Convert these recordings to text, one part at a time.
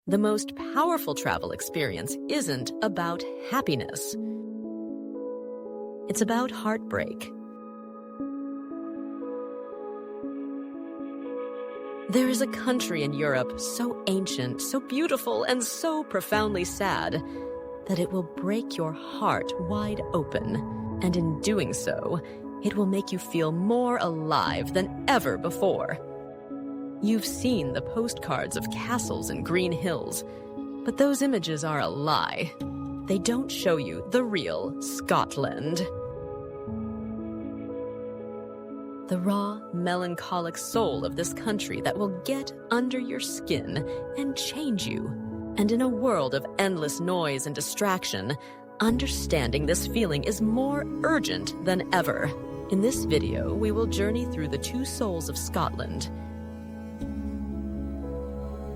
The most powerful travel experience isn't about happiness. It's about heartbreak. There is a country in Europe so ancient, so beautiful, and so profoundly sad that it will break your heart wide open. And in doing so, it will make you feel more alive than ever before. You've seen the postcards of castles and green hills, but those images are a lie. They don't show you the real Scotland. The raw, melancholic soul of this country that will get under your skin and change you. And in a world of endless noise and distraction, understanding this feeling is more urgent than ever. In this video, we will journey through the two souls of Scotland,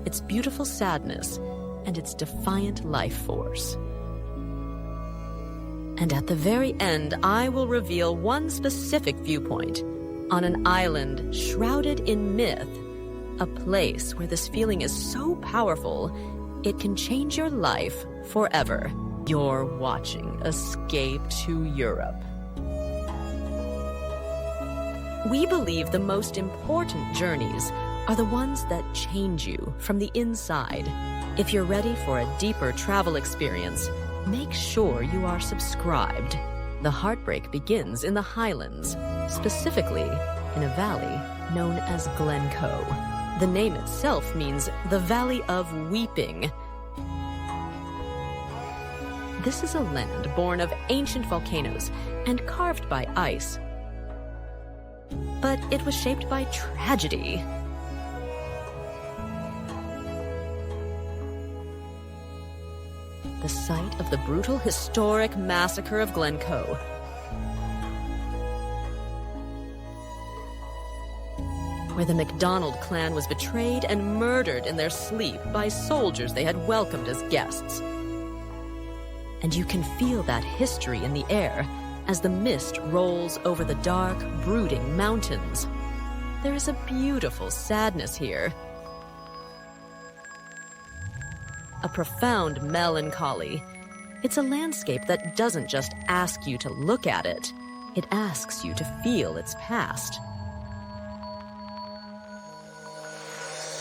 its beautiful sadness and its defiant life force. And at the very end, I will reveal one specific viewpoint on an island shrouded in myth, a place where this feeling is so powerful, it can change your life forever. You're watching Escape to Europe. We believe the most important journeys are the ones that change you from the inside. If you're ready for a deeper travel experience, make sure you are subscribed. The heartbreak begins in the highlands, specifically in a valley known as Glencoe. The name itself means the Valley of Weeping. This is a land born of ancient volcanoes and carved by ice. But it was shaped by tragedy. The site of the brutal historic massacre of Glencoe. Where the MacDonald clan was betrayed and murdered in their sleep by soldiers they had welcomed as guests. And you can feel that history in the air as the mist rolls over the dark, brooding mountains. There is a beautiful sadness here. A profound melancholy. It's a landscape that doesn't just ask you to look at it, it asks you to feel its past.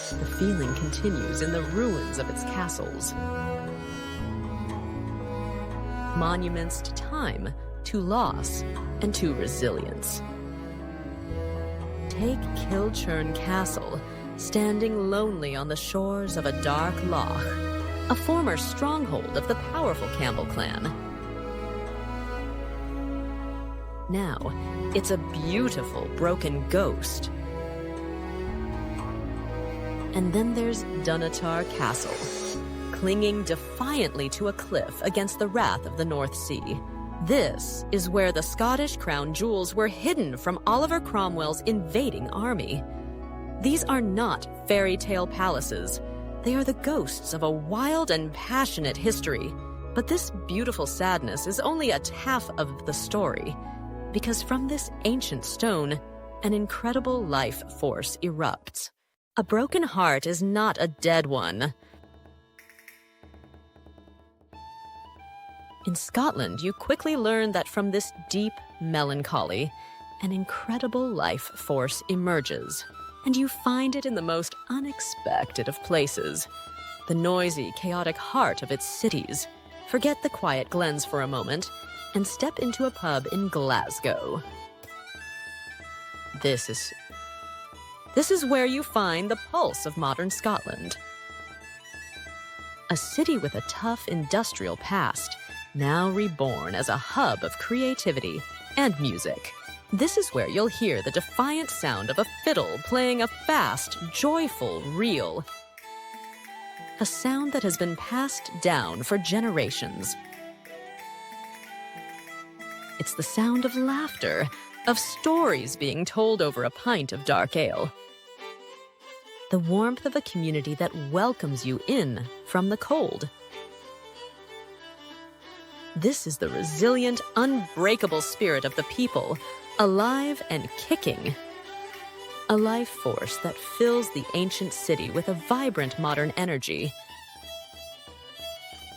The feeling continues in the ruins of its castles. Monuments to time, to loss, and to resilience. Take Kilchurn Castle, standing lonely on the shores of a dark loch, a former stronghold of the powerful Campbell clan. Now, it's a beautiful broken ghost. And then there's Dunatar Castle, clinging defiantly to a cliff against the wrath of the North Sea. This is where the Scottish crown jewels were hidden from Oliver Cromwell's invading army. These are not fairy tale palaces. They are the ghosts of a wild and passionate history. But this beautiful sadness is only a half of the story, because from this ancient stone, an incredible life force erupts. A broken heart is not a dead one. In Scotland, you quickly learn that from this deep melancholy, an incredible life force emerges. And you find it in the most unexpected of places, the noisy, chaotic heart of its cities. Forget the quiet glens for a moment and step into a pub in Glasgow. This is where you find the pulse of modern Scotland. A city with a tough industrial past, now reborn as a hub of creativity and music. This is where you'll hear the defiant sound of a fiddle playing a fast, joyful reel. A sound that has been passed down for generations. It's the sound of laughter, of stories being told over a pint of dark ale. The warmth of a community that welcomes you in from the cold. This is the resilient, unbreakable spirit of the people, alive and kicking. A life force that fills the ancient city with a vibrant modern energy.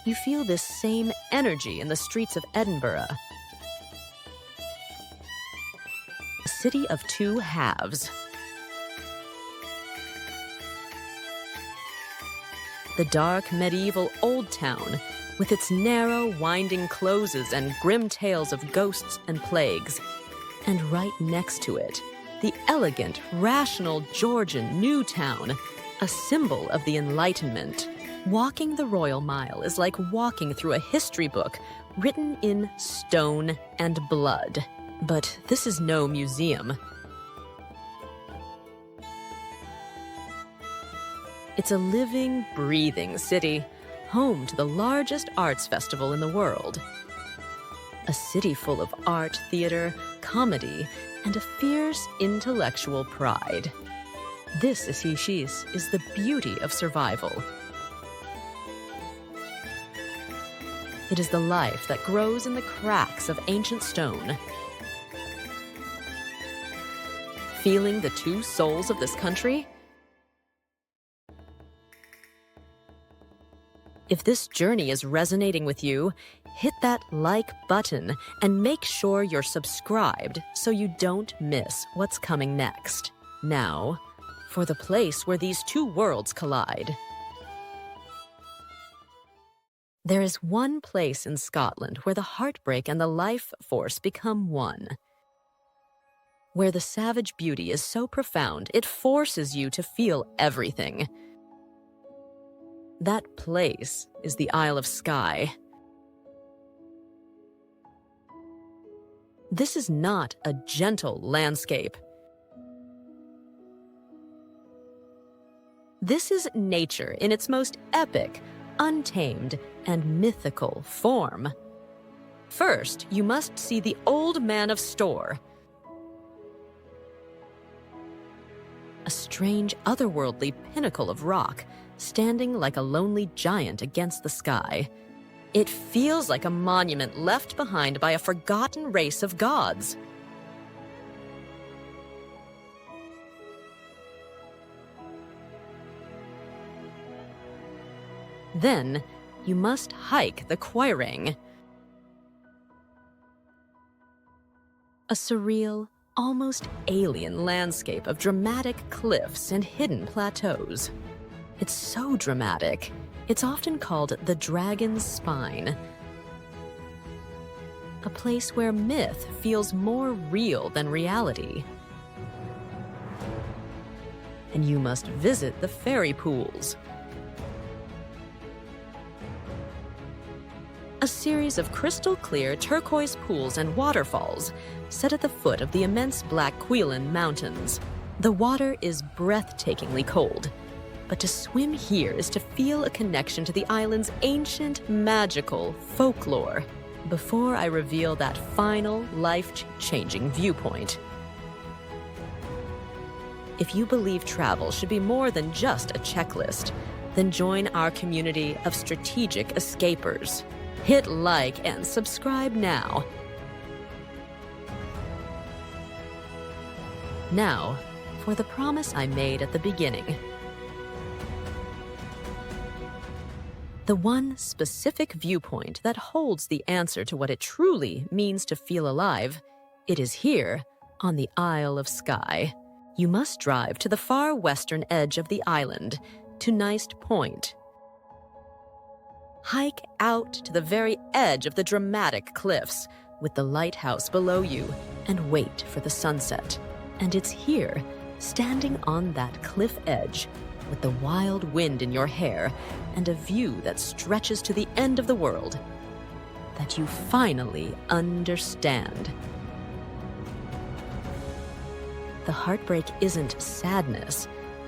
You feel this same energy in the streets of Edinburgh. A city of two halves. The dark medieval Old Town, with its narrow, winding closes and grim tales of ghosts and plagues. And right next to it, the elegant, rational Georgian New Town, a symbol of the Enlightenment. Walking the Royal Mile is like walking through a history book written in stone and blood. But this is no museum. It's a living, breathing city, home to the largest arts festival in the world. A city full of art, theater, comedy, and a fierce intellectual pride. This, Ishishis, is the beauty of survival. It is the life that grows in the cracks of ancient stone. Feeling the two souls of this country? If this journey is resonating with you, hit that like button and make sure you're subscribed so you don't miss what's coming next. Now, for the place where these two worlds collide. There is one place in Scotland where the heartbreak and the life force become one. Where the savage beauty is so profound, it forces you to feel everything. That place is the Isle of Skye. This is not a gentle landscape. This is nature in its most epic, untamed, and mythical form. First, you must see the Old Man of Storr. A strange, otherworldly pinnacle of rock, standing like a lonely giant against the sky. It feels like a monument left behind by a forgotten race of gods. Then, you must hike the Quiraing. A surreal, almost alien landscape of dramatic cliffs and hidden plateaus. It's so dramatic, it's often called the Dragon's Spine. A place where myth feels more real than reality. And you must visit the fairy pools. A series of crystal-clear turquoise pools and waterfalls set at the foot of the immense Black Cuillin Mountains. The water is breathtakingly cold, but to swim here is to feel a connection to the island's ancient, magical folklore. Before I reveal that final, life-changing viewpoint. If you believe travel should be more than just a checklist, then join our community of strategic escapers. Hit like and subscribe now. Now, for the promise I made at the beginning. The one specific viewpoint that holds the answer to what it truly means to feel alive, it is here on the Isle of Skye. You must drive to the far western edge of the island, to Neist Point. Hike out to the very edge of the dramatic cliffs, with the lighthouse below you, and wait for the sunset. And it's here, standing on that cliff edge, with the wild wind in your hair and a view that stretches to the end of the world, that you finally understand. The heartbreak isn't sadness.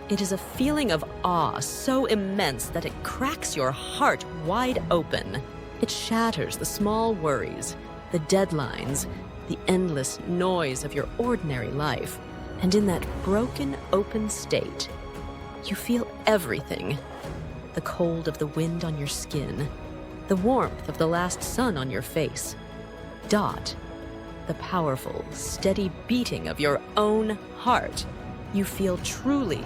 It is a feeling of awe so immense that it cracks your heart wide open. It shatters the small worries, the deadlines, the endless noise of your ordinary life. And in that broken, open state, you feel everything. The cold of the wind on your skin, the warmth of the last sun on your face. Dot, the powerful, steady beating of your own heart. You feel truly,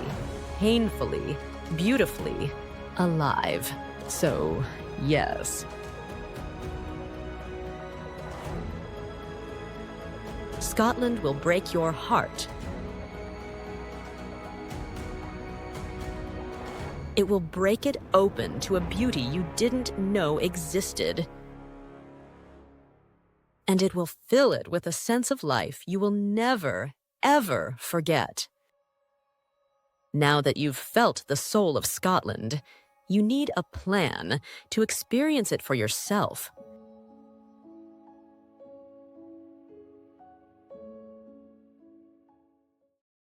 painfully, beautifully alive. So, Yes. Scotland will break your heart. It will break it open to a beauty you didn't know existed. And it will fill it with a sense of life you will never, ever forget. Now that you've felt the soul of Scotland, you need a plan to experience it for yourself.